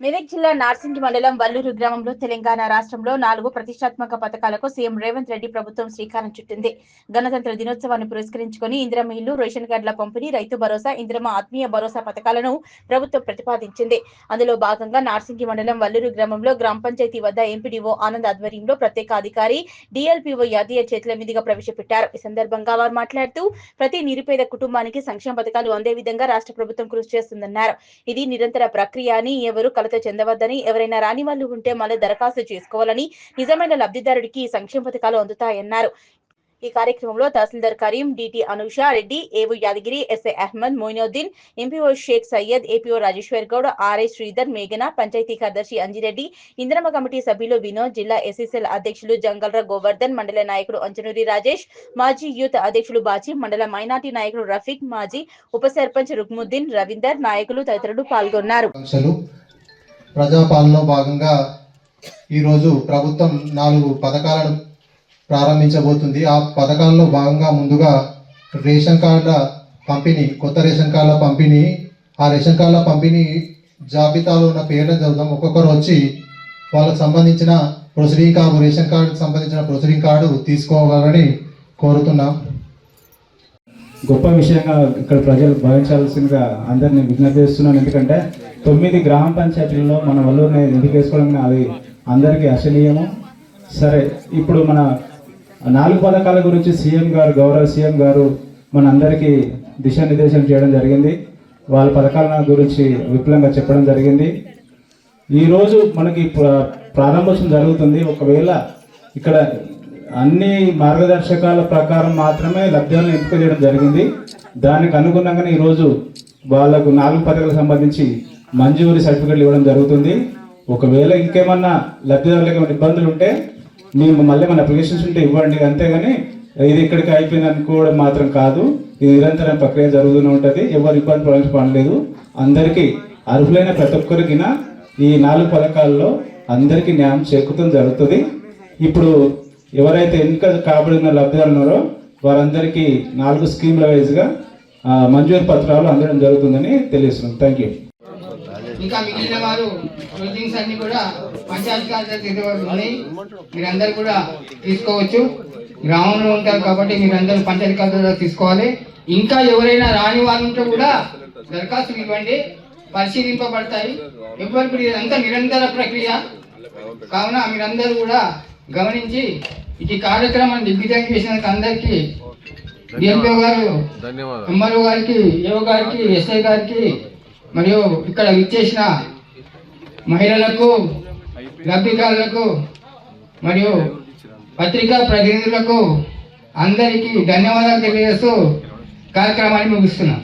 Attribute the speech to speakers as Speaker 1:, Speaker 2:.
Speaker 1: మెదక్ జిల్లా నార్సింగి మండలం వల్లూరు గ్రామంలో తెలంగాణ రాష్ట్రంలో 4 ప్రతిష్టాత్మక పథకాలకు సీఎం రేవంత్ రెడ్డి ప్రభుత్వం శ్రీకారం చుట్టింది. గణతంత్ర దినోత్సవాన్ని పురస్కరించుకుని ఇందిరమ్మ ఇల్లు, రేషన్ కార్డుల పంపిణీ, రైతు భరోసా, ఇందిరమ్మ ఆత్మీయ భరోసా పథకాలను ప్రభుత్వం ప్రతిపాదించింది. అందులో భాగంగా నార్సింగి మండలం వల్లూరు గ్రామంలో గ్రామ పంచాయతీ వద్ద ఎంపీడీఓ ఆనంద్ ఆధ్వర్యంలో ప్రత్యేక అధికారి డిఎల్పీఓ యాదయ్య చేతుల మీదుగా ప్రవేశపెట్టారు. ఈ సందర్భంగా వారు మాట్లాడుతూ ప్రతి నిరుపేద కుటుంబానికి సంక్షేమ పథకాలు అందే విధంగా రాష్ట్ర ప్రభుత్వం కృషి చేస్తుందన్నారు. ఇది నిరంతర ప్రక్రియ అని ఎవరు చెందవద్దని, ఎవరైనా రాని వాళ్ళు ఉంటే మళ్ళీ దరఖాస్తు చేసుకోవాలని, నిజమైన లబ్ధిదారుడికి సంక్షేమ పథకాలు అందుతాయన్నారు. ఈ కార్యక్రమంలో tahsildar Karim, DT Anusha Reddy, AO Yadagiri, SI Ahmed Moinuddin, MPO Sheikh Syed, APO Rajeshwar Goud, RI Sridhar, మేఘన, పంచాయతీ కార్యదర్శి అంజిరెడ్డి, ఇంద్రమ కమిటీ సభ్యులు వినోద్, జిల్లా ఎస్ఎస్ఎల్ అధ్యక్షులు జంగల్ర గోవర్ధన్, మండల నాయకుడు అంజనూరి రాజేష్, మాజీ యూత్ అధ్యక్షులు బాజీ, మండల మైనార్టీ నాయకులు రఫీక్, మాజీ ఉప సర్పంచ్ రుక్ముద్దీన్, రవీందర్, నాయకులు తదితరులు పాల్గొన్నారు.
Speaker 2: ప్రజాపాలనలో భాగంగా ఈరోజు ప్రభుత్వం 4 పథకాలను ప్రారంభించబోతుంది. ఆ పథకాల్లో భాగంగా ముందుగా రేషన్ కార్డుల పంపిణీ, కొత్త రేషన్ కార్డుల పంపిణీ. ఆ రేషన్ కార్డుల పంపిణీ జాబితాలో ఉన్న పేర్లను చదువుతాం. ఒక్కొక్కరు వచ్చి వాళ్ళకు సంబంధించిన ప్రొసీడింగ్ కార్డు, రేషన్ కార్డుకు సంబంధించిన ప్రొసీడింగ్ కార్డు తీసుకోవాలని కోరుతున్నాం.
Speaker 3: గొప్ప విషయంగా ఇక్కడ ప్రజలు భావించాల్సిందిగా అందరినీ విజ్ఞప్తి చేస్తున్నాను. ఎందుకంటే 9 గ్రామ పంచాయతీలలో మన వల్లూరుని ఎందుకు వేసుకోవడం అది అందరికీ అసలీయము. సరే, ఇప్పుడు మన 4 పథకాల గురించి సీఎం గారు, గౌరవ సీఎం గారు మన అందరికీ దిశానిర్దేశం చేయడం జరిగింది. వాళ్ళ పథకాల గురించి విపులంగా చెప్పడం జరిగింది. ఈరోజు మనకి ప్రారంభోత్సవం జరుగుతుంది. ఒకవేళ ఇక్కడ అన్ని మార్గదర్శకాల ప్రకారం మాత్రమే లబ్ధిదారులను ఎంపిక చేయడం జరిగింది. దానికి అనుగుణంగానే ఈరోజు వాళ్ళకు 4 పథకాలకు సంబంధించి మంజూరీ సర్టిఫికెట్లు ఇవ్వడం జరుగుతుంది. ఒకవేళ ఇంకేమన్నా లబ్ధిదారులకు ఏమైనా ఇబ్బందులు ఉంటే మేము మళ్ళీ మన అప్లికేషన్స్ ఉంటే ఇవ్వండి. అంతేగాని ఇది ఇక్కడికి అయిపోయింది అనుకోవడం మాత్రం కాదు. ఇది నిరంతరం ప్రక్రియ జరుగుతూనే ఉంటుంది. ఎవరు ఇబ్బంది పడాల్సిన పని లేదు. అందరికీ అర్హులైన ప్రతి ఒక్కరికి ఈ 4 పథకాల్లో అందరికీ న్యాయం చేకూర్చడం జరుగుతుంది. ఇప్పుడు ఎవరైతే ఎన్నిక కాబడిన లబ్ధిదారులు ఉన్నారో వారందరికీ 4 స్కీమ్ల వైజ్గా మంజూరు పత్రాలు అందడం జరుగుతుందని తెలియజేస్తున్నాం. Thank you.
Speaker 4: ఇంకా మిగిలిన వారు క్లోజింగ్స్ అన్ని కూడా పంచాయతీ కార్యదర్శి ఉన్నాయి. మీరందరూ కూడా తీసుకోవచ్చు. గ్రామంలో ఉంటారు కాబట్టి మీరందరూ పంచాయతీ కార్యదర్శి తీసుకోవాలి. ఇంకా ఎవరైనా రాని వాళ్ళు ఉంటే కూడా దరఖాస్తులు ఇవ్వండి, పరిశీలింపబడతాయి. ఎవరికి ఇదంతా నిరంతర ప్రక్రియ కావున మీరందరూ కూడా గమనించి ఈ కార్యక్రమాన్ని దిగ్విజయం చేసినందుకు అందరికీ డిఎంపీఓ గారు, ఎంఆర్ఓ గారికి, ఏఓ గారికి, ఎస్ఐ గారికి మరియు ఇక్కడ విచ్చేసిన మహిళలకు, లబ్ధిదారులకు మరియు పత్రికా ప్రతినిధులకు అందరికీ ధన్యవాదాలు తెలియజేస్తూ కార్యక్రమాన్ని ముగిస్తున్నాం.